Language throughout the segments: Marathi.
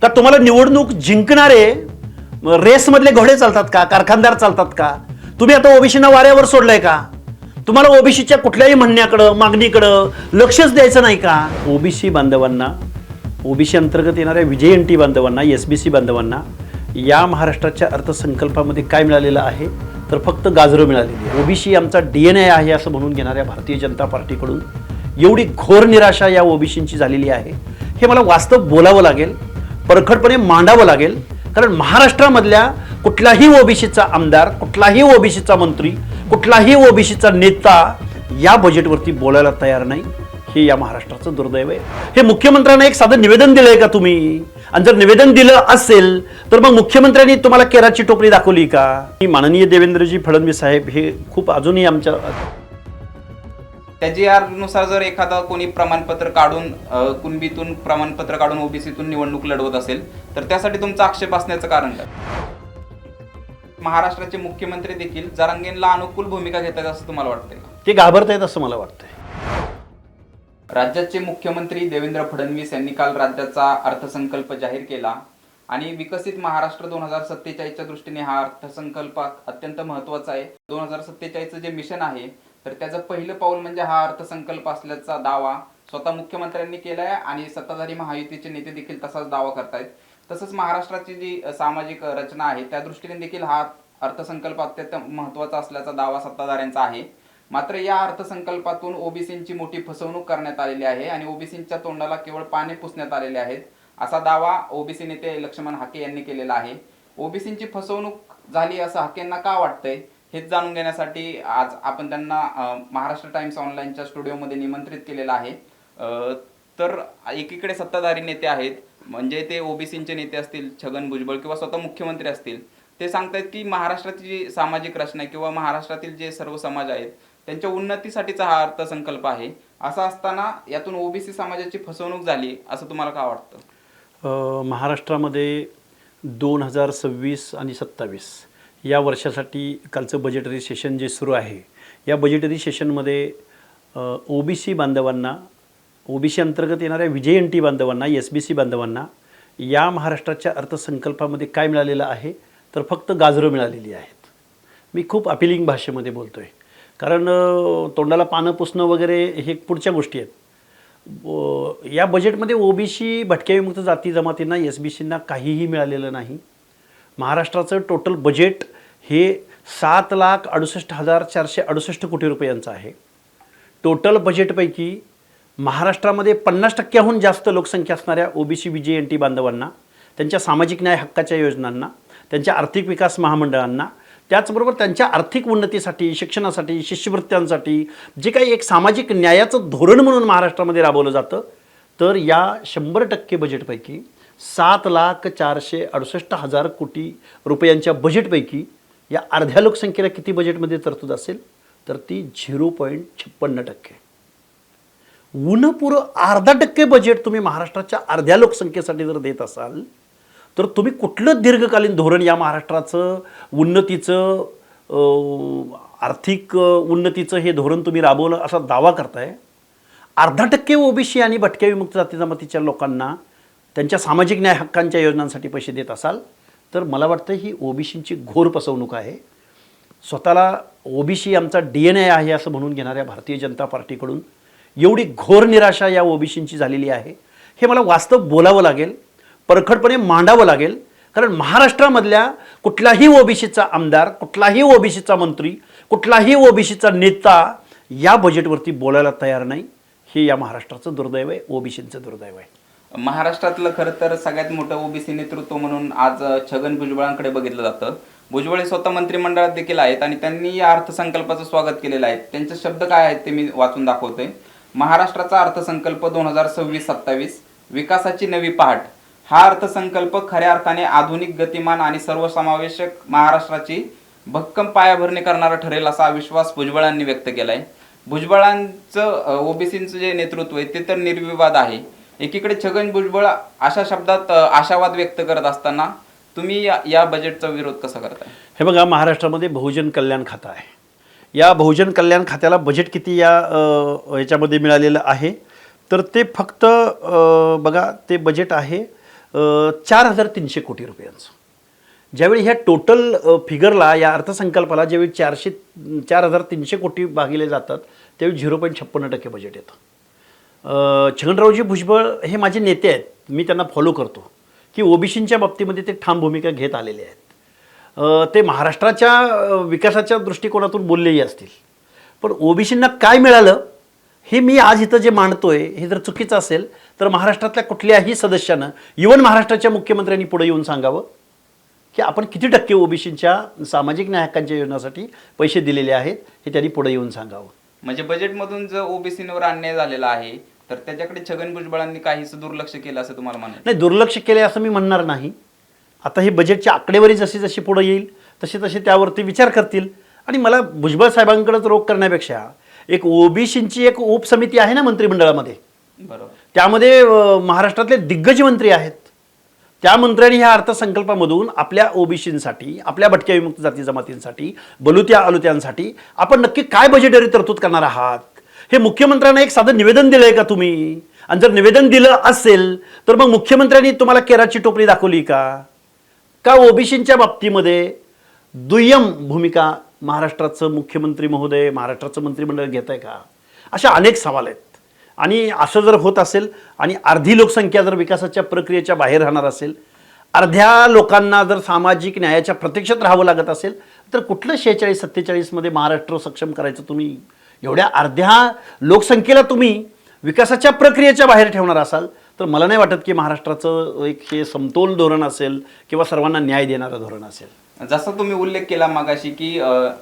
का तुम्हाला निवडणूक जिंकणारे रेसमधले घोडे चालतात का, कारखानदार चालतात का? तुम्ही आता ओबीसीना वाऱ्यावर सोडलंय का? तुम्हाला ओबीसीच्या कुठल्याही म्हणण्याकडं मागणीकडं लक्षच द्यायचं नाही का? ओबीसी बांधवांना, ओबीसी अंतर्गत येणाऱ्या विजयंती बांधवांना, एसबीसी बांधवांना या महाराष्ट्राच्या अर्थसंकल्पामध्ये काय मिळालेलं आहे? तर फक्त गाजरं मिळालेली आहे. ओबीसी आमचा DNA आहे असं म्हणून घेणाऱ्या भारतीय जनता पार्टीकडून एवढी घोर निराशा या ओबीसींची झालेली आहे, हे मला वास्तव बोलावं लागेल, परखडपणे मांडावं लागेल. कारण महाराष्ट्रामधल्या कुठलाही ओबीसीचा आमदार, कुठलाही ओबीसीचा मंत्री, कुठलाही ओबीसीचा नेता या बजेटवरती बोलायला तयार नाही. हे या महाराष्ट्राचं दुर्दैव आहे. हे मुख्यमंत्र्यांना एक साधं निवेदन दिलंय का तुम्ही? आणि जर निवेदन दिलं असेल तर मग मुख्यमंत्र्यांनी तुम्हाला केराची टोपली दाखवली का? माननीय देवेंद्रजी फडणवीस साहेब हे खूप अजूनही आमच्या त्या GR नुसार जर एखादा कोणी प्रमाणपत्र काढून कुणबीतून प्रमाणपत्र काढून ओबीसीतून निवडणूक लढवत असेल तर त्यासाठी तुमचा आक्षेप असण्याचं कारण काय? महाराष्ट्राचे मुख्यमंत्री देखील जरांगेंना अनुकूल भूमिका घेतात असं तुम्हाला वाटतंय का? ते घाबरतायत असं मला वाटतंय. राज्याचे मुख्यमंत्री देवेंद्र फडणवीस यांनी काल राज्याचा अर्थसंकल्प जाहीर केला आणि विकसित महाराष्ट्र 2047च्या दृष्टीने हा अर्थसंकल्प अत्यंत महत्त्वाचा आहे. 2047चं जे मिशन आहे तर त्याचं पहिलं पाऊल म्हणजे हा अर्थसंकल्प असल्याचा दावा स्वतः मुख्यमंत्र्यांनी केलाय आणि सत्ताधारी महायुतीचे नेते देखील तसाच दावा करतायत. तसंच महाराष्ट्राची जी सामाजिक रचना आहे त्या दृष्टीने देखील हा अर्थसंकल्प अत्यंत महत्त्वाचा असल्याचा दावा सत्ताधाऱ्यांचा आहे. मात्र या अर्थसंकल्पातून ओबीसींची मोठी फसवणूक करण्यात आलेली आहे आणि ओबीसींच्या तोंडाला केवळ पाने पुसण्यात आलेले आहेत असा दावा ओबीसी नेते लक्ष्मण हाके यांनी केलेला आहे. ओबीसींची फसवणूक झाली असं हाकेंना का वाटतंय हेच जाणून घेण्यासाठी आज आपण त्यांना महाराष्ट्र टाइम्स ऑनलाईनच्या स्टुडिओमध्ये निमंत्रित केलेलं आहे. तर एकीकडे सत्ताधारी नेते आहेत, म्हणजे ते ओबीसींचे नेते असतील, छगन भुजबळ किंवा स्वतः मुख्यमंत्री असतील, ते सांगतायत की महाराष्ट्राची जी सामाजिक रचना आहे किंवा महाराष्ट्रातील जे सर्व समाज आहेत त्यांच्या उन्नतीसाठीचा हा अर्थसंकल्प आहे. असं असताना यातून ओबीसी समाजाची फसवणूक झाली असं तुम्हाला का वाटतं? महाराष्ट्रामध्ये 2026 आणि 27 या वर्षासाठी कालचं बजेटरी सेशन जे सुरू आहे, या बजेटरी सेशनमध्ये ओबीसी बांधवांना, ओबीसी अंतर्गत येणाऱ्या विजयंती बांधवांना, एसबीसी बांधवांना या महाराष्ट्राच्या अर्थसंकल्पामध्ये काय मिळालेलं आहे? तर फक्त गाजरं मिळालेली आहेत. मी खूप अपिलिंग भाषेमध्ये बोलतो आहे, कारण तोंडाला पानं पुसणं वगैरे हे पुढच्या गोष्टी आहेत. या बजेटमध्ये ओबीसी, भटक्या विमुक्त जाती जमातींना, एसबीसींना काहीही मिळालेलं नाही. महाराष्ट्राचं टोटल बजेट हे 7,68,468 कोटी रुपयांचं आहे. टोटल बजेटपैकी महाराष्ट्रामध्ये 50%हून जास्त लोकसंख्या असणाऱ्या ओबीसी विजयंती बांधवांना, त्यांच्या सामाजिक न्याय हक्काच्या योजनांना, त्यांच्या आर्थिक विकास महामंडळांना, त्याचबरोबर त्यांच्या आर्थिक उन्नतीसाठी, शिक्षणासाठी, शिष्यवृत्त्यांसाठी जे काही एक सामाजिक न्यायाचं धोरण म्हणून महाराष्ट्रामध्ये राबवलं जातं, तर या 100% बजेटपैकी 7,468,000 कोटी रुपयांच्या बजेटपैकी या अर्ध्या लोकसंख्येला किती बजेटमध्ये तरतूद असेल? तर ती 0.56%. पुरं 0.5% बजेट तुम्ही महाराष्ट्राच्या अर्ध्या लोकसंख्येसाठी जर देत असाल तर तुम्ही कुठलं दीर्घकालीन धोरण या महाराष्ट्राचं उन्नतीचं, आर्थिक उन्नतीचं हे धोरण तुम्ही राबवलं असा दावा करताय? 0.5% ओबीसी आणि भटक्या विमुक्त जाती जमातीच्या लोकांना त्यांच्या सामाजिक न्याय हक्कांच्या योजनांसाठी पैसे देत असाल तर मला वाटतं ही ओबीसींची घोर फसवणूक आहे. स्वतःला ओबीसी आमचा DNA आहे असं म्हणून घेणाऱ्या भारतीय जनता पार्टीकडून एवढी घोर निराशा या ओबीसींची झालेली आहे, हे मला वास्तव बोलावं लागेल, परखडपणे मांडावं लागेल. कारण महाराष्ट्रामधल्या कुठलाही ओबीसीचा आमदार, कुठलाही ओबीसीचा मंत्री, कुठलाही ओबीसीचा नेता या बजेटवरती बोलायला तयार नाही. हे या महाराष्ट्राचं दुर्दैव आहे, ओबीसींचं दुर्दैव आहे. महाराष्ट्रातलं खरं तर सगळ्यात मोठं ओबीसी नेतृत्व म्हणून आज छगन भुजबळांकडे बघितलं जातं. भुजबळ हे स्वतः मंत्रिमंडळात देखील आहेत आणि त्यांनी या अर्थसंकल्पाचं स्वागत केलेलं आहे. त्यांचे शब्द काय आहेत ते मी वाचून दाखवतोय. महाराष्ट्राचा अर्थसंकल्प 2026-27 विकासाची नवी पहाट. हा अर्थसंकल्प खऱ्या अर्थाने आधुनिक, गतिमान आणि सर्वसमावेशक महाराष्ट्राची भक्कम पायाभरणी करणारा ठरेल असा विश्वास भुजबळांनी व्यक्त केलाय. भुजबळांचं ओबीसींचं जे नेतृत्व आहे ते तर निर्विवाद आहे. एकीकडे छगन भुजबळ अशा शब्दात आशावाद व्यक्त करत असताना तुम्ही या बजेटचा विरोध कसा करताय? हे बघा, महाराष्ट्रामध्ये बहुजन कल्याण खातं आहे. या बहुजन कल्याण खात्याला बजेट किती या ह्याच्यामध्ये मिळालेलं आहे? तर ते फक्त बघा, ते बजेट आहे 4,300 कोटी रुपयांचं. ज्यावेळी ह्या टोटल फिगरला, या अर्थसंकल्पाला ज्यावेळी 4,300 कोटी भागिले जातात त्यावेळी 0.56% बजेट येतं. छगनरावजी भुजबळ हे माझे नेते आहेत, मी त्यांना फॉलो करतो की ओबीसींच्या बाबतीमध्ये ते ठाम भूमिका घेत आलेले आहेत. ते महाराष्ट्राच्या विकासाच्या दृष्टिकोनातून बोललेही असतील, पण ओबीसींना काय मिळालं हे मी आज इथं जे मांडतोय हे जर चुकीचं असेल तर महाराष्ट्रातल्या कुठल्याही सदस्यानं, इव्हन महाराष्ट्राच्या मुख्यमंत्र्यांनी पुढे येऊन सांगावं की आपण किती टक्के ओबीसींच्या सामाजिक न्याय हक्कांच्या योजनासाठी पैसे दिलेले आहेत हे त्यांनी पुढे येऊन सांगावं. म्हणजे बजेटमधून जर ओबीसीवर अन्याय झालेला आहे तर त्याच्याकडे छगन भुजबळांनी काहीच दुर्लक्ष केलं असं तुम्हाला म्हणायचं? नाही, दुर्लक्ष केले असं मी म्हणणार नाही. आता ही बजेटची आकडेवारी जशी जशी पुढे येईल तशी तशी त्यावरती विचार करतील. आणि मला भुजबळ साहेबांकडेच रोख करण्यापेक्षा एक ओबीसींची एक उपसमिती आहे ना मंत्रिमंडळामध्ये, बरोबर, त्यामध्ये महाराष्ट्रातले दिग्गज मंत्री आहेत. त्या मंत्र्यांनी ह्या अर्थसंकल्पामधून आपल्या ओबीसींसाठी, आपल्या भटक्या विमुक्त जाती जमातींसाठी, बलुत्या अलुत्यांसाठी आपण नक्की काय बजेटरी तरतूद करणार आहात हे मुख्यमंत्र्यांना एक साधं निवेदन दिलंय का तुम्ही? आणि जर निवेदन दिलं असेल तर मग मुख्यमंत्र्यांनी तुम्हाला केराची टोपली दाखवली का ओबीसींच्या बाबतीमध्ये दुय्यम भूमिका महाराष्ट्राचं मुख्यमंत्री महोदय, महाराष्ट्राचं मंत्रिमंडळ घेत आहे का? अशा अनेक सवाल आहेत. आणि असं जर होत असेल आणि अर्धी लोकसंख्या जर विकासाच्या प्रक्रियेच्या बाहेर राहणार असेल, अर्ध्या लोकांना जर सामाजिक न्यायाच्या प्रतीक्षेत राहावं लागत असेल तर कुठलं 46-47 महाराष्ट्र सक्षम करायचं तुम्ही? एवढ्या अर्ध्या लोकसंख्येला तुम्ही विकासाच्या प्रक्रियेच्या बाहेर ठेवणार असाल तर मला नाही वाटत की महाराष्ट्राचं एक हे समतोल धोरण असेल किंवा सर्वांना न्याय देणारं धोरण असेल. जसं तुम्ही उल्लेख केला मागाशी की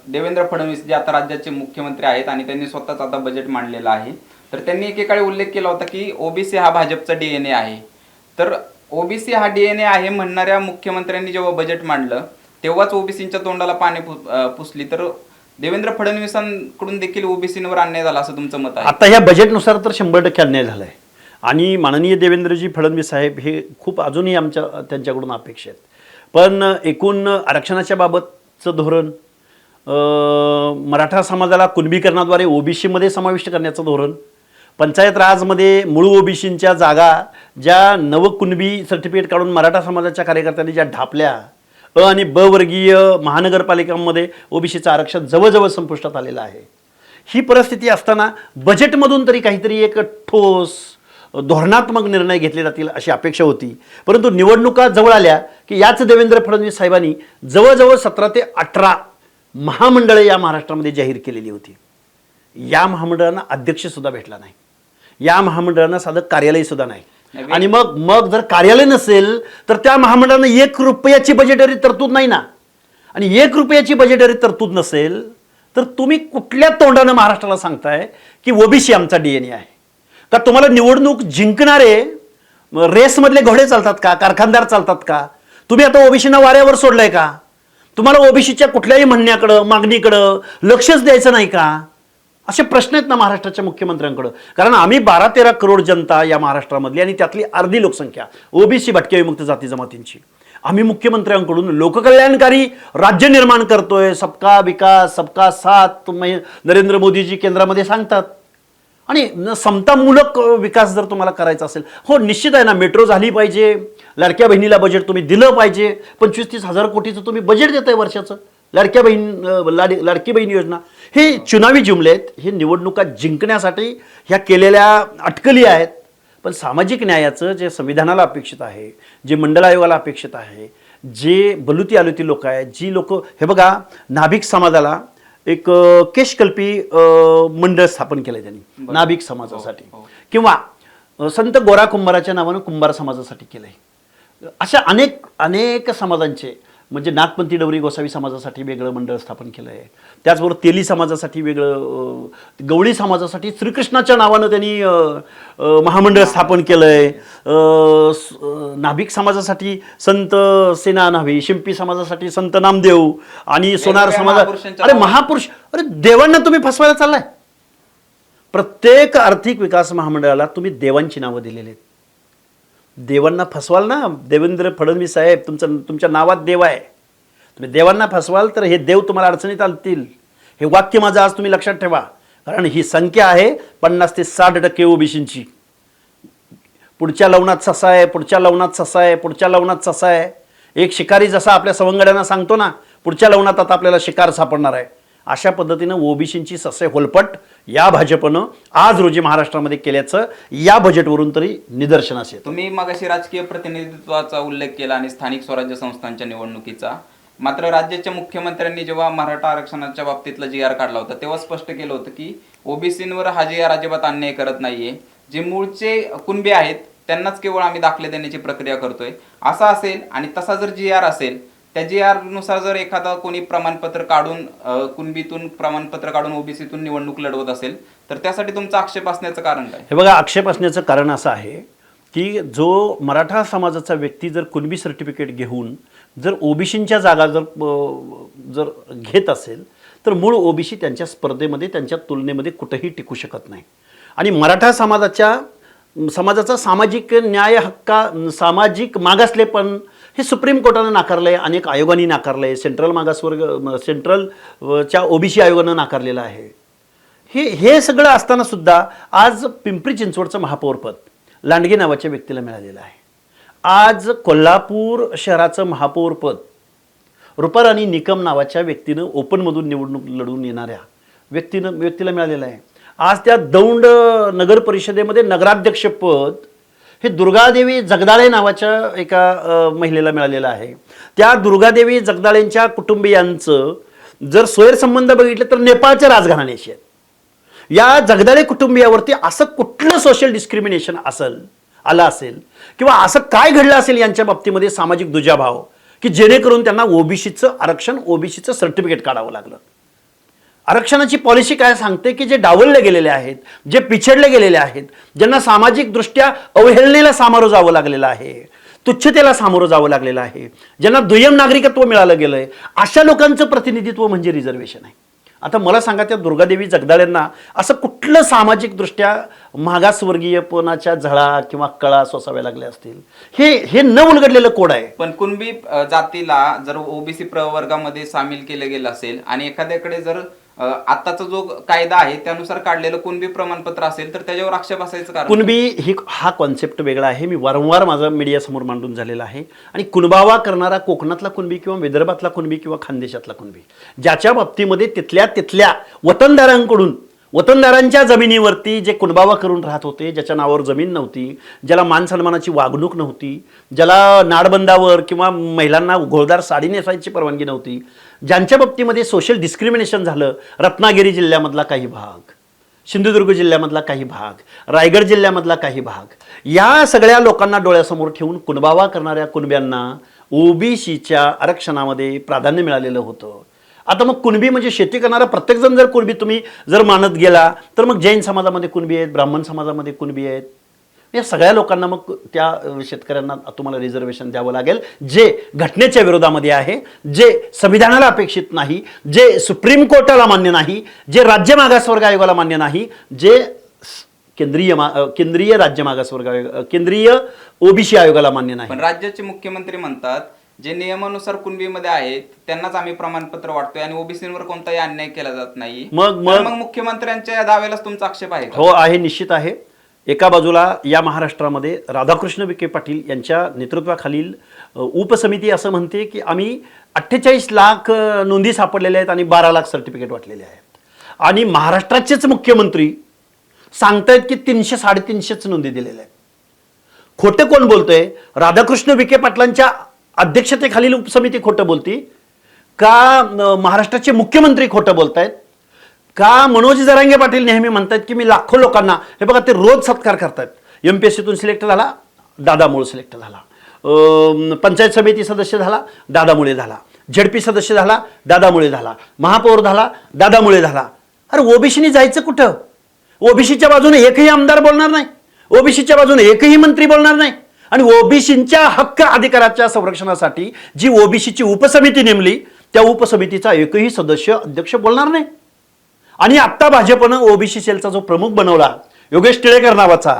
देवेंद्र फडणवीस जे आता राज्याचे मुख्यमंत्री आहेत आणि त्यांनी स्वतःच आता बजेट मांडलेलं आहे, तर त्यांनी एकेकाळी उल्लेख केला होता की ओबीसी हा भाजपचा डीएनए आहे. तर ओबीसी हा डीएनए आहे म्हणणाऱ्या मुख्यमंत्र्यांनी जेव्हा बजेट मांडलं तेव्हाच ओबीसींच्या तोंडाला पाणी पुसली, तर देवेंद्र फडणवीसांकडून देखील ओबीसींवर अन्याय झाला असं तुमचं मत आहे? आता ह्या बजेटनुसार तर 100% अन्याय झालाय. आणि माननीय देवेंद्रजी फडणवीस साहेब हे खूप अजूनही त्यांच्याकडून अपेक्षा आहेत. पण एकूण आरक्षणाच्या बाबतचं धोरण, मराठा समाजाला कुणबीकरणाद्वारे ओबीसीमध्ये समाविष्ट करण्याचं धोरण, पंचायत राजमध्ये मूळ ओबीसींच्या जागा ज्या नवकुणबी सर्टिफिकेट काढून मराठा समाजाच्या कार्यकर्त्यांनी ज्या ढापल्या, आणि ब वर्गीय महानगरपालिकांमध्ये ओबीसीचं आरक्षण जवळजवळ संपुष्टात आलेलं आहे. ही परिस्थिती असताना बजेटमधून तरी काहीतरी एक ठोस धोरणात्मक निर्णय घेतले जातील अशी अपेक्षा होती. परंतु निवडणुका जवळ आल्या की याच देवेंद्र फडणवीस साहेबांनी जवळजवळ 17 ते 18 महामंडळे या महाराष्ट्रामध्ये जाहीर केलेली होती. या महामंडळांना अध्यक्ष सुद्धा भेटला नाही, या महामंडळांना साधं कार्यालय सुद्धा नाही. आणि मग जर कार्यालय नसेल तर त्या महामंडळांना 1 रुपयाची बजेटरी तरतूद नाही ना. आणि 1 रुपयाची बजेटरी तरतूद नसेल तर तुम्ही कुठल्या तोंडानं महाराष्ट्राला सांगताय की ओबीसी आमचा डीएनए आहे? का तुम्हाला निवडणूक जिंकणारे रेसमधले घोडे चालतात का, कारखानदार चालतात का? तुम्ही आता ओबीसीना वाऱ्यावर सोडलंय का? तुम्हाला ओबीसीच्या कुठल्याही म्हणण्याकडं, मागणीकडं लक्षच द्यायचं नाही का? असे प्रश्न आहेत ना महाराष्ट्राच्या मुख्यमंत्र्यांकडं. कारण आम्ही 12-13 करोड जनता या महाराष्ट्रामधली आणि त्यातली अर्धी लोकसंख्या ओबीसी भटक्या विमुक्त जाती जमातींची, आम्ही मुख्यमंत्र्यांकडून लोककल्याणकारी राज्य निर्माण करतोय, सबका विकास सबका साथ नरेंद्र मोदीजी केंद्रामध्ये सांगतात. आणि समतामूलक विकास जर तुम्हाला करायचा असेल, हो निश्चित आहे ना, मेट्रो झाली पाहिजे, लाडक्या बहिणीला बजेट तुम्ही दिलं पाहिजे, 25-30 हजार कोटीचं तुम्ही बजेट देताय वर्षाचं, लाडकी बहीण योजना. हे चुनावी जुमले आहेत, हे निवडणुका जिंकण्यासाठी ह्या केलेल्या अटकली आहेत. पण सामाजिक न्यायाचं जे संविधानाला अपेक्षित आहे, जे मंडळ आयोगाला अपेक्षित आहे, जे बलुती आलुती लोक आहेत, जी लोक, हे बघा, नाभिक समाजाला एक केशकल्पी मंडळ स्थापन केलंय त्यांनी नाभिक समाजासाठी, किंवा संत गोरा कुंभाराच्या नावानं कुंभार समाजासाठी केलंय. अशा अनेक समाजांचे, म्हणजे नागपंथी डवरी गोसावी समाजासाठी वेगळं मंडळ स्थापन केलं आहे. त्याचबरोबर तेली समाजासाठी वेगळं, गवळी समाजासाठी श्रीकृष्णाच्या नावानं त्यांनी महामंडळ स्थापन केलं आहे. नाभिक समाजासाठी संत सेना न्हावी, शिंपी समाजासाठी संत नामदेव आणि सोनार समाजा, अरे महापुरुष, अरे देवांना तुम्ही फसवायला चाललाय. प्रत्येक आर्थिक विकास महामंडळाला तुम्ही देवांची नावं दिलेली आहेत. देवांना फसवाल ना देवेंद्र फडणवीस साहेब, तुमच्या नावात देव आहे, तुम्ही देवांना फसवाल तर हे देव तुम्हाला अडचणीत आणतील. हे वाक्य माझं आज तुम्ही लक्षात ठेवा. कारण ही संख्या आहे 50 ते 60% ओबीसींची. पुढच्या लवणात ससा आहे, पुढच्या लवणात ससा आहे, पुढच्या लवणात ससा आहे. एक शिकारी जसा आपल्या सवंगड्यांना सांगतो ना, पुढच्या लवणात आता आपल्याला शिकार सापडणार आहे, अशा पद्धतीनं ओबीसींची ससे होलपट या भाजपनं आज रोजी महाराष्ट्रामध्ये केल्याचं या बजेटवरून तरी निदर्शनास येतं. तुम्ही मगाशी राजकीय प्रतिनिधित्वाचा उल्लेख केला आणि स्थानिक स्वराज्य संस्थांच्या निवडणुकीचा. मात्र राज्याच्या मुख्यमंत्र्यांनी जेव्हा मराठा आरक्षणाच्या बाबतीतला जी आर काढला होता तेव्हा स्पष्ट केलं होतं की ओबीसींवर हा जी आर अजिबात अन्याय करत नाहीये, जे मूळचे कुणबी आहेत त्यांनाच केवळ आम्ही दाखले देण्याची प्रक्रिया करतोय असं असेल. आणि तसा जर जी आर असेल, त्या जी आर नुसार जर एखादा कोणी प्रमाणपत्र काढून कुणबीतून प्रमाणपत्र काढून ओबीसीतून निवडणूक लढवत असेल तर त्यासाठी तुमचा आक्षेप असण्याचं कारण काय? हे बघा, आक्षेप असण्याचं कारण असं आहे की जो मराठा समाजाचा व्यक्ती जर कुणबी सर्टिफिकेट घेऊन जर ओबीसींच्या जागा जर घेत असेल तर मूळ ओबीसी त्यांच्या स्पर्धेमध्ये, त्यांच्या तुलनेमध्ये कुठेही टिकू शकत नाही. आणि मराठा समाजाचा सामाजिक न्याय हक्का, सामाजिक मागासलेपण हे सुप्रीम कोर्टानं नाकारलं आहे, अनेक आयोगांनी नाकारलं आहे, सेंट्रलच्या ओबीसी आयोगानं नाकारलेलं आहे. हे सगळं असताना सुद्धा आज पिंपरी चिंचवडचं महापौरपद लांडगे नावाच्या व्यक्तीला मिळालेलं आहे. आज कोल्हापूर शहराचं महापौरपद रुपाराणी निकम नावाच्या व्यक्तीनं ओपनमधून निवडणूक लढवून येणाऱ्या व्यक्तीला मिळालेलं आहे. आज त्या दौंड नगर परिषदेमध्ये नगराध्यक्षपद हे दुर्गादेवी जगदाळे नावाच्या एका महिलेला मिळालेलं आहे. त्या दुर्गादेवी जगदाळेंच्या कुटुंबियांचं जर सोयरसंबंध बघितले तर नेपाळच्या राजघराण्याशी आहेत. या जगदाळे कुटुंबियावरती असं कुठलं सोशल डिस्क्रिमिनेशन आलं असेल किंवा असं काय घडलं असेल यांच्या बाबतीमध्ये सामाजिक दुजाभाव की जेणेकरून त्यांना ओबीसीचं आरक्षण, ओबीसीचं सर्टिफिकेट काढावं लागलं. आरक्षणाची पॉलिसी काय सांगते की जे डावलले गेलेले आहेत, जे पिछडले गेलेले आहेत, ज्यांना सामाजिकदृष्ट्या अवहेलनेला सामोरं जावं लागलेलं आहे, तुच्छतेला सामोरं जावं लागलेलं आहे, ज्यांना दुय्यम नागरिकत्व मिळालं गेलंय, अशा लोकांचं प्रतिनिधित्व म्हणजे रिझर्वेशन आहे. आता मला सांगा, त्या दुर्गादेवी जगदाळेंना असं कुठलं सामाजिकदृष्ट्या मागासवर्गीयपणाच्या झळा किंवा कळा सोसाव्या लागल्या असतील? हे न उलगडलेलं कोड आहे. पण कुणबी जातीला जर ओबीसी प्रवर्गामध्ये सामील केलं गेलं असेल आणि एखाद्याकडे जर आताचा जो कायदा आहे त्यानुसार काढलेलं कुणबी प्रमाणपत्र असेल तर त्याच्यावर आक्षेप असायचं कारण? कुणबी हा कॉन्सेप्ट वेगळा आहे. मी वारंवार माझा मीडियासमोर मांडून झालेला आहे. आणि कुणबावा करणारा कोकणातला कुणबी किंवा विदर्भातला कुणबी किंवा खानदेशातला कुणबी, ज्याच्या बाबतीमध्ये तिथल्या वतनदारांकडून, वतनदारांच्या जमिनीवरती जे कुणबावा करून राहत होते, ज्याच्या नावावर जमीन नव्हती, ज्याला मान सन्मानाची वागणूक नव्हती, ज्याला नाडबंदावर किंवा महिलांना घोळदार साडी नेसायची परवानगी नव्हती, ज्यांच्या बाबतीमध्ये सोशल डिस्क्रिमिनेशन झालं, रत्नागिरी जिल्ह्यामधला काही भाग, सिंधुदुर्ग जिल्ह्यामधला काही भाग, रायगड जिल्ह्यामधला काही भाग, या सगळ्या लोकांना डोळ्यासमोर ठेवून कुणबावा करणाऱ्या कुणब्यांना ओबीसीच्या आरक्षणामध्ये प्राधान्य मिळालेलं होतं. आता मग कुणबी म्हणजे शेती करणारा प्रत्येकजण जर कुणबी तुम्ही जर मानत गेला तर मग जैन समाजामध्ये कुणबी आहेत, ब्राह्मण समाजामध्ये कुणबी आहेत, या सगळ्या लोकांना मग त्या शेतकऱ्यांना तुम्हाला रिझर्वेशन द्यावं लागेल, जे घटनेच्या विरोधामध्ये आहे, जे संविधानाला अपेक्षित नाही, जे सुप्रीम कोर्टाला मान्य नाही, जे राज्य मागासवर्ग आयोगाला मान्य नाही, जे केंद्रीय राज्य मागासवर्ग आयोग, केंद्रीय ओबीसी आयोगाला मान्य नाही. पण राज्याचे मुख्यमंत्री म्हणतात जे नियमानुसार कुणबीमध्ये आहेत त्यांनाच आम्ही प्रमाणपत्र वाटतोय आणि ओबीसीवर कोणताही अन्याय केला जात नाही. मग मुख्यमंत्र्यांच्या या दाव्यालाच तुमचा आक्षेप आहे का? हो आहे, निश्चित आहे. एका बाजूला या महाराष्ट्रामध्ये राधाकृष्ण विखे पाटील यांच्या नेतृत्वाखालील उपसमिती असं म्हणते की आम्ही 48 लाख नोंदी सापडलेल्या आहेत आणि 12 लाख सर्टिफिकेट वाटलेले आहेत. आणि महाराष्ट्राचेच मुख्यमंत्री सांगतायत की 300-350 नोंदी दिलेल्या आहेत. खोटं कोण बोलतंय? राधाकृष्ण विखे पाटलांच्या अध्यक्षतेखालील उपसमिती खोटं बोलती का महाराष्ट्राचे मुख्यमंत्री खोटं बोलतायत का मनोज जरांगे पाटील नेहमी म्हणतात की मी लाखो लोकांना, हे बघा ते रोज सत्कार करतात, एमपीएससीतून सिलेक्ट झाला दादामुळे सिलेक्ट झाला, पंचायत समिती सदस्य झाला दादामुळे झाला, झेडपी सदस्य झाला दादामुळे झाला, महापौर झाला दादामुळे झाला. अरे ओबीसीनी जायचं कुठं? ओबीसीच्या बाजूने एकही आमदार बोलणार नाही, ओबीसीच्या बाजूने एकही मंत्री बोलणार नाही. आणि ओबीसींच्या हक्क अधिकाराच्या संरक्षणासाठी जी ओबीसीची उपसमिती नेमली त्या उपसमितीचा एकही सदस्य अध्यक्ष बोलणार नाही. आणि आत्ता भाजपनं ओबीसी सेलचा जो प्रमुख बनवला योगेश टिळेकर नावाचा,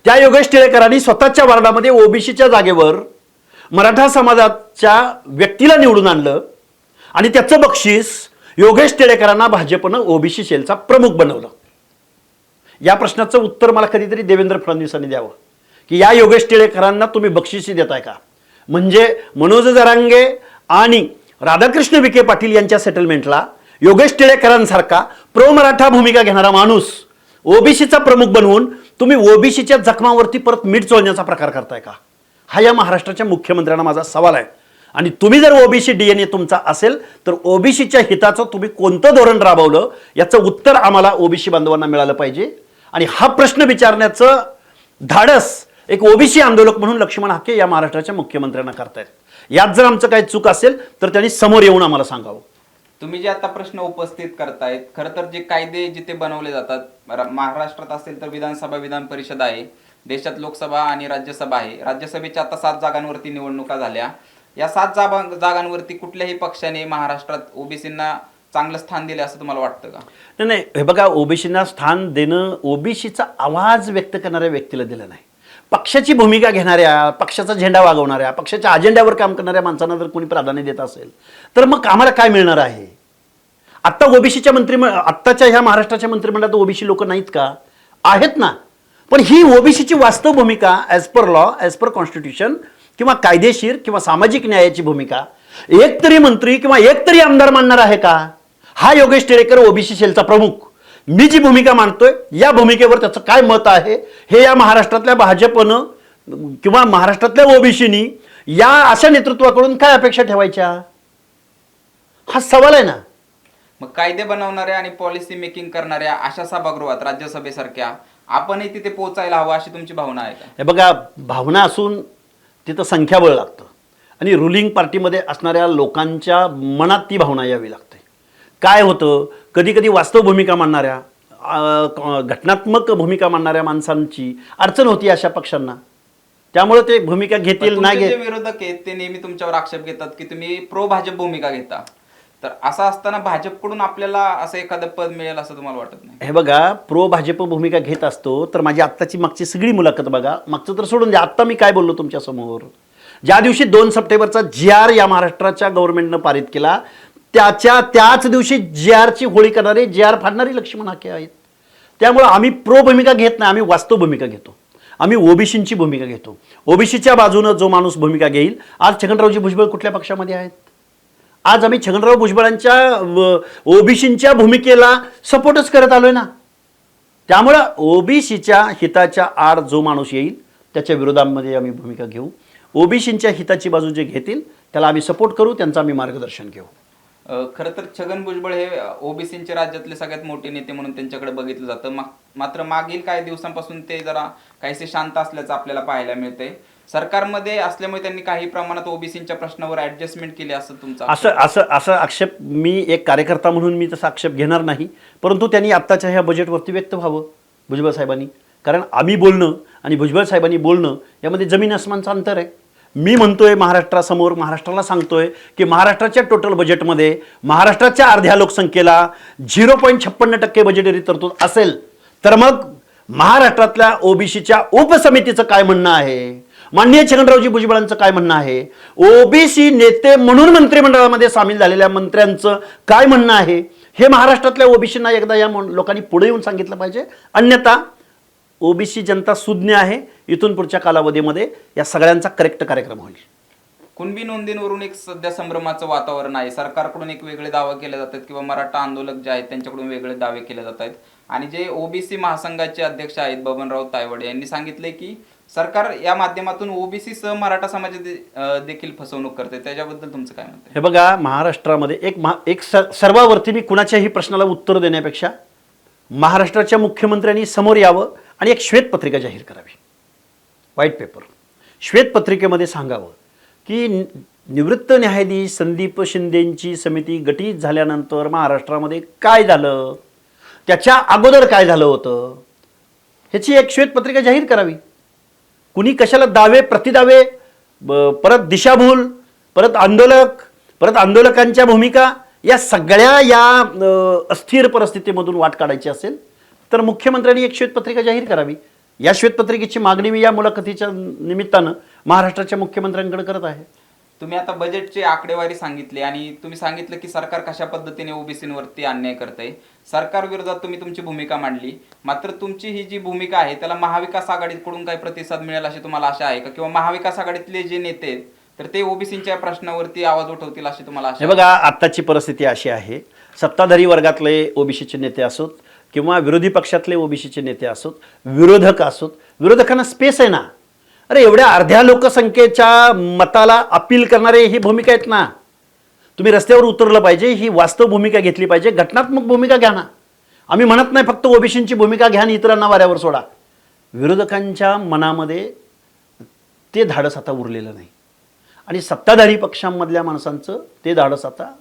त्या योगेश टिळेकरांनी स्वतःच्या वार्डामध्ये ओबीसीच्या जागेवर मराठा समाजाच्या व्यक्तीला निवडून आणलं आणि त्याचं बक्षीस योगेश टिळेकरांना भाजपनं ओबीसी सेलचा प्रमुख बनवलं. या प्रश्नाचं उत्तर मला कधीतरी देवेंद्र फडणवीसांनी द्यावं की या योगेश टिळेकरांना तुम्ही बक्षिसी देताय का? म्हणजे मनोज जरांगे आणि राधाकृष्ण विखे पाटील यांच्या सेटलमेंटला योगेश टिळेकरांसारखा प्रो मराठा भूमिका घेणारा माणूस ओबीसीचा प्रमुख बनवून तुम्ही ओबीसीच्या जखमावरती परत मीठ चोळण्याचा प्रकार करताय का? हा या महाराष्ट्राच्या मुख्यमंत्र्यांना माझा सवाल आहे. आणि तुम्ही जर ओबीसी डीएनए तुमचा असेल तर ओबीसीच्या हिताचं तुम्ही कोणतं धोरण राबवलं याचं उत्तर आम्हाला ओबीसी बांधवांना मिळालं पाहिजे. आणि हा प्रश्न विचारण्याचं धाडस एक ओबीसी आंदोलक म्हणून लक्ष्मण हाके या महाराष्ट्राच्या मुख्यमंत्र्यांना करतायत. यात जर आमचं काही चूक असेल तर त्यांनी समोर येऊन आम्हाला सांगावं. तुम्ही जे आता प्रश्न उपस्थित करतायत, खरं तर जे कायदे जिथे बनवले जातात, महाराष्ट्रात असेल तर विधानसभा, विधान परिषद आहे, देशात लोकसभा आणि राज्यसभा आहे. राज्यसभेच्या आता 7 जागांवरती निवडणुका झाल्या. या 7 जागांवरती कुठल्याही पक्षाने महाराष्ट्रात ओबीसींना चांगलं स्थान दिले असं तुम्हाला वाटतं का? नाही नाही, हे बघा, ओबीसींना स्थान देणं ओबीसीचा आवाज व्यक्त करणाऱ्या व्यक्तीला दिलं नाही. पक्षाची भूमिका घेणाऱ्या, पक्षाचा झेंडा वागवणाऱ्या, पक्षाच्या अजेंड्यावर काम करणाऱ्या माणसांना जर कोणी प्राधान्य देत असेल तर मग आम्हाला काय मिळणार आहे? आत्ता ओबीसीच्या आत्ताच्या ह्या महाराष्ट्राच्या मंत्रिमंडळात ओबीसी लोक नाहीत का? आहेत ना. पण ही ओबीसीची वास्तव भूमिका as per law, as per constitution किंवा कायदेशीर किंवा सामाजिक न्यायाची भूमिका एक तरी मंत्री किंवा एक तरी आमदार मानणार आहे का? हा योगेश टिळेकर ओबीसी सेलचा प्रमुख, मी जी भूमिका मांडतोय या भूमिकेवर त्याचं काय मत आहे हे या महाराष्ट्रातल्या भाजपनं किंवा महाराष्ट्रातल्या ओबीसीनी या अशा नेतृत्वाकडून काय अपेक्षा ठेवायच्या? हा सवाल आहे ना. मग कायदे बनवणाऱ्या आणि पॉलिसी मेकिंग करणाऱ्या अशा सभागृहात, राज्यसभेसारख्या, आपणही तिथे पोहोचायला हवं अशी तुमची भावना आहे का? हे बघा, भावना असून तिथं संख्याबळ लागतं आणि रुलिंग पार्टीमध्ये असणाऱ्या लोकांच्या मनात ती भावना यावी लागते. काय होतं, कधी कधी वास्तव भूमिका मांडणाऱ्या, घटनात्मक भूमिका मांडणाऱ्या माणसांची अडचण होती अशा पक्षांना. त्यामुळे ते भूमिका घेतील नाही जे घेत. विरोधक आहेत ते नेहमी तुमच्यावर आक्षेप घेतात की तुम्ही प्रो भाजप भूमिका घेता. तर असं असताना भाजपकडून आपल्याला असं एखादं पद मिळेल असं तुम्हाला वाटत नाही? हे बघा, प्रो भाजप भूमिका घेत असतो तर माझी आत्ताची मागची सगळी मुलाखत बघा. मागचं तर सोडून द्या, आत्ता मी काय बोललो तुमच्या समोर. ज्या दिवशी 2 सप्टेंबरचा GR या महाराष्ट्राच्या गव्हर्नमेंटनं पारित केला त्याच दिवशी GRची होळी करणारे, GR फाडणारे लक्ष्मण हाके आहेत. त्यामुळे आम्ही प्रो भूमिका घेत नाही, आम्ही वास्तव भूमिका घेतो. आम्ही ओबीसींची भूमिका घेतो. ओबीसीच्या बाजूनं जो माणूस भूमिका घेईल. आज छगनरावजी भुजबळ कुठल्या पक्षामध्ये आहेत? आज आम्ही छगनराव भुजबळांच्या ओबीसींच्या भूमिकेला सपोर्टच करत आलोय ना. त्यामुळं ओबीसीच्या हिताच्या आड जो माणूस येईल त्याच्या विरोधामध्ये आम्ही भूमिका घेऊ. ओबीसींच्या हिताची बाजू जे घेतील त्याला आम्ही सपोर्ट करू, त्यांचं आम्ही मार्गदर्शन घेऊ. खरं तर छगन भुजबळ हे ओबीसींचे राज्यातले सगळ्यात मोठे नेते म्हणून त्यांच्याकडे बघितलं जातं. मात्र मागील काही दिवसांपासून ते जरा काहीसे शांत असल्याचं आपल्याला पाहायला मिळतंय. सरकारमध्ये असल्यामुळे त्यांनी काही प्रमाणात ओबीसींच्या प्रश्नावर ऍडजस्टमेंट केली असं तुमचं असं आक्षेप मी एक कार्यकर्ता म्हणून मी तसा आक्षेप घेणार नाही. परंतु त्यांनी आत्ताच्या ह्या बजेटवरती व्यक्त व्हावं भुजबळ साहेबांनी. कारण आम्ही बोलणं आणि भुजबळ साहेबांनी बोलणं यामध्ये जमीन अस्मानचं अंतर आहे. मी म्हणतोय महाराष्ट्रासमोर, महाराष्ट्राला सांगतोय की महाराष्ट्राच्या टोटल बजेटमध्ये महाराष्ट्राच्या अर्ध्या लोकसंख्येला 0.56% बजेटरी तरतूद असेल तर मग महाराष्ट्रातल्या ओबीसीच्या उपसमितीचं काय म्हणणं आहे, माननीय छगनरावजी भुजबळांचं काय म्हणणं आहे, ओबीसी नेते म्हणून मंत्रिमंडळामध्ये सामील झालेल्या मंत्र्यांचं काय म्हणणं आहे, हे महाराष्ट्रातल्या ओबीसींना एकदा या लोकांनी पुढे येऊन सांगितलं पाहिजे. अन्यथा ओबीसी जनता सुज्ञ आहे. इथून पुढच्या कालावधीमध्ये या सगळ्यांचा करेक्ट कार्यक्रम होईल. कुणबी नोंदींवरून एक सध्या संभ्रमाचं वातावरण आहे. सरकारकडून एक वेगळे दावे केले जातात किंवा मराठा आंदोलक जे आहेत त्यांच्याकडून वेगळे दावे केले जात आहेत. आणि जे ओबीसी महासंघाचे अध्यक्ष आहेत बबनराव तायवाडे यांनी सांगितले की सरकार या माध्यमातून ओबीसी सह मराठा समाजात देखील फसवणूक करते. त्याच्याबद्दल तुमचं काय मत आहे? हे बघा, महाराष्ट्रामध्ये एक सर्वावरती मी कुणाच्याही प्रश्नाला उत्तर देण्यापेक्षा महाराष्ट्राच्या मुख्यमंत्र्यांनी समोर यावं आणि एक श्वेतपत्रिका जाहीर करावी, व्हाईट पेपर. श्वेतपत्रिकेमध्ये सांगावं की निवृत्त न्यायाधीश संदीप शिंदेंची समिती गठीत झाल्यानंतर महाराष्ट्रामध्ये काय झालं, त्याच्या अगोदर काय झालं होतं, ह्याची एक श्वेतपत्रिका जाहीर करावी. कुणी कशाला दावे प्रतिदावे, परत दिशाभूल, परत आंदोलकांच्या भूमिका, या सगळ्या या अस्थिर परिस्थितीमधून वाट काढायची असेल तर मुख्यमंत्र्यांनी एक श्वेतपत्रिका जाहीर करावी. या श्वेतपत्रिकेची मागणी मी या मुलाखतीच्या निमित्तानं महाराष्ट्राच्या मुख्यमंत्र्यांकडे करत आहे. तुम्ही आता बजेटची आकडेवारी सांगितली आणि तुम्ही सांगितलं की सरकार कशा पद्धतीने ओबीसीवरती अन्याय करतंय. सरकार विरोधात तुम्ही तुमची भूमिका मांडली. मात्र तुमची ही जी भूमिका आहे त्याला महाविकास आघाडीकडून काही प्रतिसाद मिळेल अशी तुम्हाला आशा आहे का? किंवा महाविकास आघाडीतले जे नेते आहेत तर ते ओबीसीच्या प्रश्नावरती आवाज उठवतील अशी तुम्हाला आशा हे बघा, आत्ताची परिस्थिती अशी आहे, सत्ताधारी वर्गातले ओबीसीचे नेते असोत किंवा विरोधी पक्षातले ओबीसीचे नेते असोत, विरोधक असोत, विरोधकांना स्पेस आहे ना. अरे एवढ्या अर्ध्या लोकसंख्येच्या मताला अपील करणारे ही भूमिका आहेत ना. तुम्ही रस्त्यावर उतरलं पाहिजे, ही वास्तव भूमिका घेतली पाहिजे, घटनात्मक भूमिका घ्या ना. आम्ही म्हणत नाही फक्त ओबीसींची भूमिका घ्या आणि इतरांना वाऱ्यावर सोडा. विरोधकांच्या मनामध्ये ते धाडस आता उरलेलं नाही आणि सत्ताधारी पक्षांमधल्या माणसांचं ते धाडस आता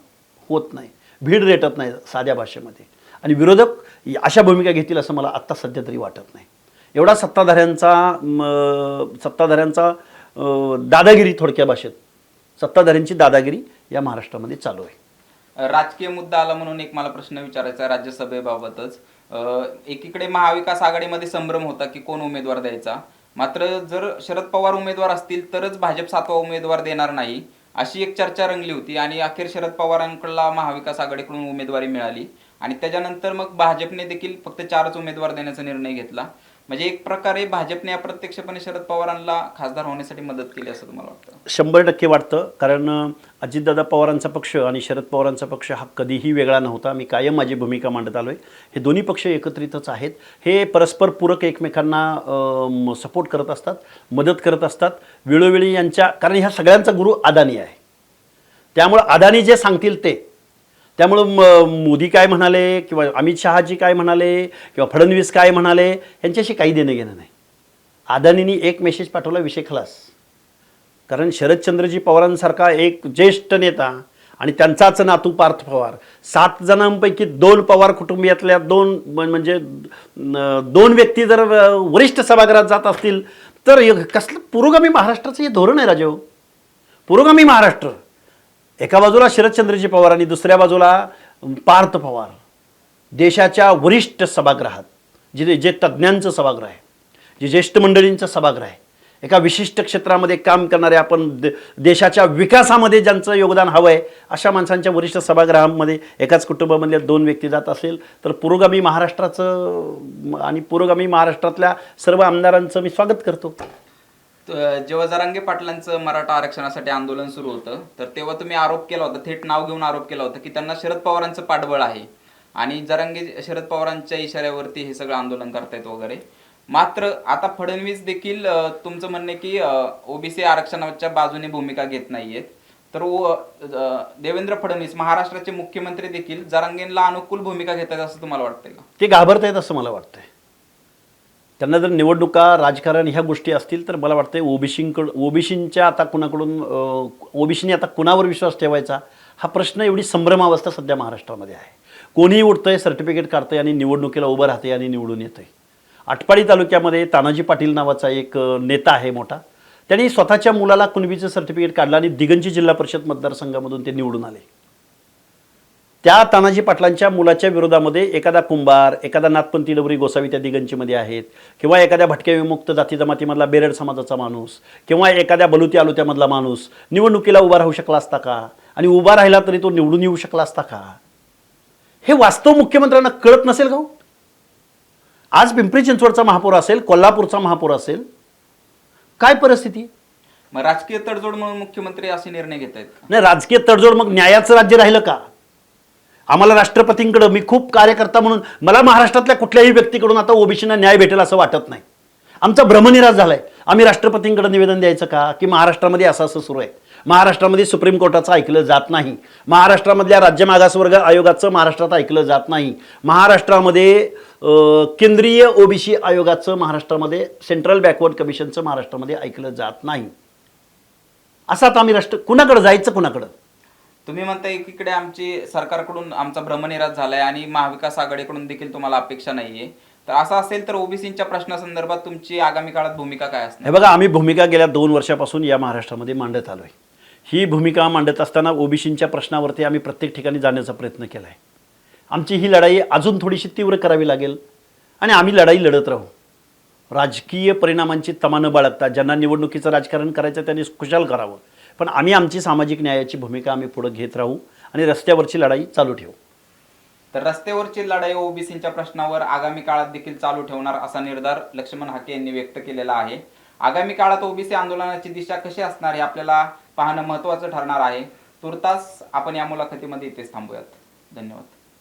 होत नाही, भीड रेटत नाही साध्या भाषेमध्ये. आणि विरोधक अशा भूमिका घेतील असं मला आत्ता सध्या तरी वाटत नाही. एवढा सत्ताधाऱ्यांचा दादागिरी, थोडक्या भाषेत सत्ताधाऱ्यांची दादागिरी या महाराष्ट्रामध्ये चालू आहे. राजकीय मुद्दा आला म्हणून एक मला प्रश्न विचारायचा आहे राज्यसभेबाबतच. एकीकडे महाविकास आघाडीमध्ये संभ्रम होता की कोण उमेदवार द्यायचा. मात्र जर शरद पवार उमेदवार असतील तरच भाजप 7वा उमेदवार देणार नाही अशी एक चर्चा रंगली होती आणि अखेर शरद पवारांकडला महाविकास आघाडीकडून उमेदवारी मिळाली आणि त्याच्यानंतर मग भाजपने देखील फक्त 4च उमेदवार देण्याचा निर्णय घेतला. म्हणजे एक प्रकारे भाजपने अप्रत्यक्षपणे शरद पवारांना खासदार होण्यासाठी मदत केली असं तुम्हाला वाटतं? 100% वाटतं. कारण अजितदादा पवारांचा पक्ष आणि शरद पवारांचा पक्ष हा कधीही वेगळा नव्हता. मी कायम माझी भूमिका मांडत आलो आहे. हे दोन्ही पक्ष एकत्रितच आहेत. हे परस्पर पूरक एकमेकांना सपोर्ट करत असतात, मदत करत असतात वेळोवेळी यांच्या. कारण ह्या सगळ्यांचा गुरु अदानी आहे. त्यामुळं अदानी जे सांगतील ते, त्यामुळं मोदी काय म्हणाले किंवा अमित शहाजी काय म्हणाले किंवा फडणवीस काय म्हणाले यांच्याशी काही देणं घेणं नाही. अदानींनी एक मेसेज पाठवला, विषय खलास. कारण शरदचंद्रजी पवारांसारखा एक ज्येष्ठ नेता आणि त्यांचाच नातू पार्थ पवार, 7 जणांपैकी 2 पवार कुटुंबियातल्या 2 व्यक्ती जर वरिष्ठ सभागृहात जात असतील तर कसलं पुरोगामी महाराष्ट्राचं हे धोरण आहे राजेहो. पुरोगामी महाराष्ट्र. एका बाजूला शरदचंद्रजी पवार आणि दुसऱ्या बाजूला पार्थ पवार, देशाच्या वरिष्ठ सभागृहात जे तज्ज्ञांचं सभागृह आहे, जे ज्येष्ठ मंडळींचं सभागृह आहे, एका विशिष्ट क्षेत्रामध्ये काम करणारे, आपण देशाच्या विकासामध्ये ज्यांचं योगदान हवं आहे अशा माणसांच्या वरिष्ठ सभागृहामध्ये एकाच कुटुंबामधल्या 2 व्यक्ती जात असेल तर पुरोगामी महाराष्ट्राचं आणि पुरोगामी महाराष्ट्रातल्या सर्व आमदारांचं मी स्वागत करतो. जेव्हा जरांगे पाटलांचं मराठा आरक्षणासाठी आंदोलन सुरू होतं तर तेव्हा तुम्ही आरोप केला होता, थेट नाव घेऊन आरोप केला होता की त्यांना शरद पवारांचं पाठबळ आहे आणि जरांगे शरद पवारांच्या इशाऱ्यावरती हे सगळं आंदोलन करतायत वगैरे. मात्र आता फडणवीस देखील तुमचं म्हणणं की ओबीसी आरक्षणाच्या बाजूने भूमिका घेत नाहीयेत. तर देवेंद्र फडणवीस महाराष्ट्राचे मुख्यमंत्री देखील जरांगेंना अनुकूल भूमिका घेत आहेत असं तुम्हाला वाटतंय का? ते घाबरतायत असं मला वाटतंय. त्यांना जर निवडणुका, राजकारण ह्या गोष्टी असतील तर मला वाटतं ओबीसींच्या आता ओबीसीने आता कुणावर विश्वास ठेवायचा हा प्रश्न, एवढी संभ्रमावस्था सध्या महाराष्ट्रामध्ये आहे. कोणीही उठतंय, सर्टिफिकेट काढतंय आणि निवडणुकीला उभं राहतंय आणि निवडून येतंय. आटपाडी तालुक्यामध्ये तानाजी पाटील नावाचा एक नेता आहे मोठा, त्यांनी स्वतःच्या मुलाला कुणबीचं सर्टिफिकेट काढलं आणि दिगंजी जिल्हा परिषद मतदारसंघामधून ते निवडून आले. त्या तानाजी पाटलांच्या मुलाच्या विरोधामध्ये एखादा कुंभार, एखादा नाथपंथी डवरी गोसावी त्या दिगंजीमध्ये आहेत किंवा एखाद्या भटक्या विमुक्त जाती जमातीमधला बेरड समाजाचा माणूस किंवा एखाद्या बलुती आलुत्यामधला माणूस निवडणुकीला उभा राहू शकला असता का? आणि उभा राहिला तरी तो निवडून येऊ शकला असता का? हे वास्तव मुख्यमंत्र्यांना कळत नसेल का? आज पिंपरी चिंचवडचा महापौर असेल, कोल्हापूरचा महापौर असेल, काय परिस्थिती? मग राजकीय तडजोड म्हणून मुख्यमंत्री असे निर्णय घेत आहेत का? नाही, राजकीय तडजोड मग न्यायाचं राज्य राहिलं का? आम्हाला राष्ट्रपतींकडं, मी खूप कार्यकर्ता म्हणून मला महाराष्ट्रातल्या कुठल्याही व्यक्तीकडून आता ओबीसींना न्याय भेटेल असं वाटत नाही. आमचा भ्रमनिराश झालाय. आम्ही राष्ट्रपतींकडे निवेदन द्यायचं का की महाराष्ट्रामध्ये असं सुरू आहे, महाराष्ट्रामध्ये सुप्रीम कोर्टाचं ऐकलं जात नाही, महाराष्ट्रामधल्या राज्य मागासवर्ग आयोगाचं महाराष्ट्रात ऐकलं जात नाही, महाराष्ट्रामध्ये केंद्रीय ओबीसी आयोगाचं महाराष्ट्रामध्ये, सेंट्रल बॅकवर्ड कमिशनचं महाराष्ट्रामध्ये ऐकलं जात नाही. असं आता आम्ही कुणाकडे जायचं, कुणाकडं? तुम्ही म्हणताय एकीकडे आमची सरकारकडून आमचा भ्रमनिराश झालाय आणि महाविकास आघाडीकडून देखील तुम्हाला अपेक्षा नाहीये. तर असं असेल तर ओबीसीच्या प्रश्नासंदर्भात तुमची आगामी काळात भूमिका काय असणार? हे बघा, आम्ही भूमिका गेल्या 2 वर्षापासून या महाराष्ट्रामध्ये मांडत आलो आहे. ही भूमिका मांडत असताना ओबीसीच्या प्रश्नावरती आम्ही प्रत्येक ठिकाणी जाण्याचा प्रयत्न केला आहे. आमची ही लढाई अजून थोडीशी तीव्र करावी लागेल आणि आम्ही लढाई लढत राहू. राजकीय परिणामांची तमा न बाळगता ज्यांना निवडणुकीचं राजकारण करायचं त्यांनी खुशाल करावं. पण आम्ही आमची सामाजिक न्यायाची भूमिका आम्ही पुढे घेत राहू आणि रस्त्यावरची लढाई चालू ठेवू. तर रस्त्यावरची लढाई ओबीसींच्या प्रश्नावर आगामी काळात देखील चालू ठेवणार असा निर्धार लक्ष्मण हाके यांनी व्यक्त केलेला आहे. आगामी काळात ओबीसी आंदोलनाची दिशा कशी असणार हे आपल्याला पाहणं महत्त्वाचं ठरणार आहे. तुर्तास आपण या मुलाखतीमध्ये इथेच थांबूयात. धन्यवाद.